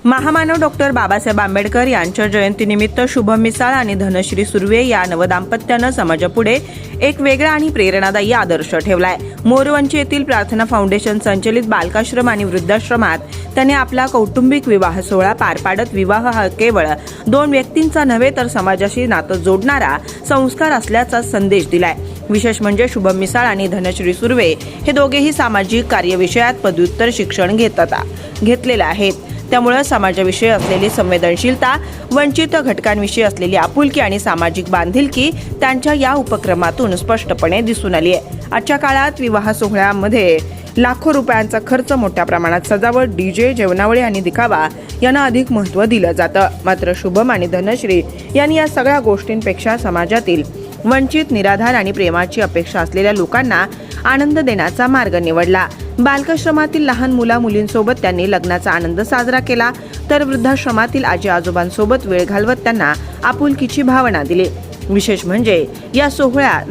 महामानव डॉक्टर बाबासाहेब आंबेडकर यांच्या जयंतीनिमित्त शुभम मिसाळ आणि धनश्री सुर्वे या नवदाम्पत्यानं समाजापुढे एक वेगळा आणि प्रेरणादायी आदर्श ठेवलाय। मोरवंची येथील प्रार्थना फाउंडेशन संचलित बालकाश्रम आणि वृद्धाश्रमात त्यांनी आपला कौटुंबिक विवाह सोहळा पार पाडत विवाह हा केवळ दोन व्यक्तींचा नव्हे तर समाजाशी नातं जोडणारा संस्कार असल्याचा संदेश दिलाय। विशेष म्हणजे शुभम मिसाळ आणि धनश्री सुर्वे हे दोघेही सामाजिक कार्यविषयात पदव्युत्तर शिक्षण घेतलेले आहेत। त्यामुळे समाजाविषयी असलेली संवेदनशीलता, वंचित घटकांविषयी असलेली आपुलकी आणि सामाजिक बांधिलकी त्यांच्या या उपक्रमातून स्पष्टपणे दिसून आली आहे। आजच्या काळात विवाह सोहळ्यामध्ये लाखो रुपयांचा खर्च, मोठ्या प्रमाणात सजावट, डीजे, जेवणावळी आणि दिखावा यांना अधिक महत्त्व दिलं जातं। मात्र शुभम आणि धनश्री यांनी या सगळ्या गोष्टींपेक्षा समाजातील वंचित, निराधार आणि प्रेमाची अपेक्षा असलेल्या लोकांना आनंद देण्याचा मार्ग निवडला। बालकाश्रमातील लहान मुला-मुलींसोबत त्यांनी लग्नाचा आनंद साजरा केला, तर वृद्धाश्रमातील आजी आजोबांसोबत वेळ घालवत त्यांना आपुलकीची भावना दिली। विशेष म्हणजे या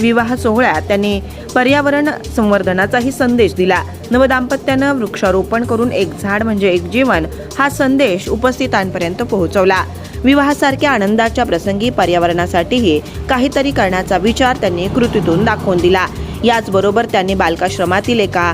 विवाह सोहळ्यात त्यांनी पर्यावरण संवर्धनाचाही संदेश दिला। नवदाम्पत्यानं वृक्षारोपण करून एक झाड म्हणजे एक जीवन हा संदेश उपस्थितांपर्यंत पोहोचवला। विवाहासारख्या आनंदाच्या प्रसंगी पर्यावरणासाठीही काहीतरी करण्याचा विचार त्यांनी कृतीतून दाखवून दिला। याचबरोबर त्यांनी बालकाश्रमातील एका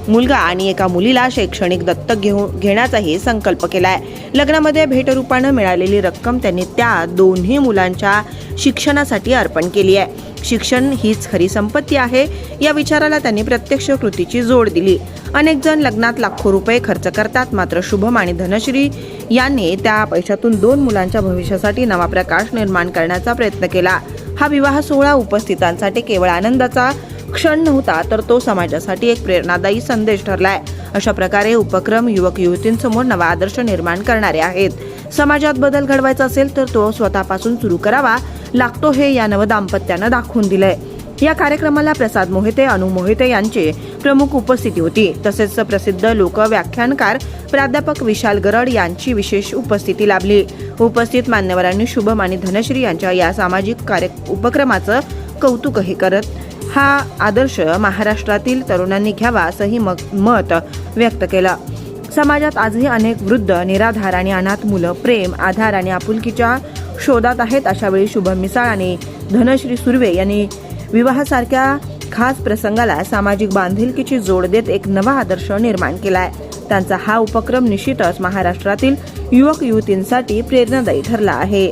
मुलगा आणि एका मुलीला शैक्षणिक दत्तक घेण्याचाही संकल्प केलाय। लग्नामध्ये भेटरूपानं मिळालेली रक्कम त्यांनी त्या दोन्ही मुलांच्या शिक्षणासाठी अर्पण केली आहे। शिक्षण हीच खरी संपत्ती आहे या विचाराला त्यांनी प्रत्यक्ष कृतीची जोड दिली। अनेक जण लग्नात लाखो रुपये खर्च करतात, मात्र शुभम आणि धनश्री यांनी त्या पैशातून दोन मुलांच्या भविष्यासाठी नवा प्रकाश निर्माण करण्याचा प्रयत्न केला। हा विवाह सोहळा उपस्थितांसाठी केवळ आनंदाचा क्षण नव्हता, तर तो समाजासाठी एक प्रेरणादायी संदेश ठरलाय। अशा प्रकारे उपक्रम युवक युवतींसमोर नवा आदर्श निर्माण करणारे आहेत। समाजात बदल घडवायचा असेल तर तो स्वतःपासून सुरू करावा लागतो, हे या नवदाम्पत्यानं दाखवून दिलंय। या कार्यक्रमाला प्रसाद मोहिते, अनु मोहिते यांची प्रमुख उपस्थिती होती। तसेच प्रसिद्ध लोकव्याख्यानकार प्राध्यापक विशाल गरड यांची विशेष उपस्थिती लाभली। उपस्थित मान्यवरांनी शुभम आणि धनश्री यांच्या या सामाजिक उपक्रमाचं कौतुकही करत हा आदर्श महाराष्ट्रातील तरुणांनी घ्यावा असंही मत व्यक्त केलं। समाजात आजही अनेक वृद्ध, निराधार आणि अनाथ मुलं प्रेम, आधार आणि आपुलकीच्या शोधात आहेत। अशावेळी शुभम मिसाळ आणि धनश्री सुर्वे यांनी विवाहासारख्या खास प्रसंगाला सामाजिक बांधिलकीची जोड देत एक नवा आदर्श निर्माण केलाय। त्यांचा हा उपक्रम निश्चितच महाराष्ट्रातील युवक युवतींसाठी प्रेरणादायी ठरला आहे।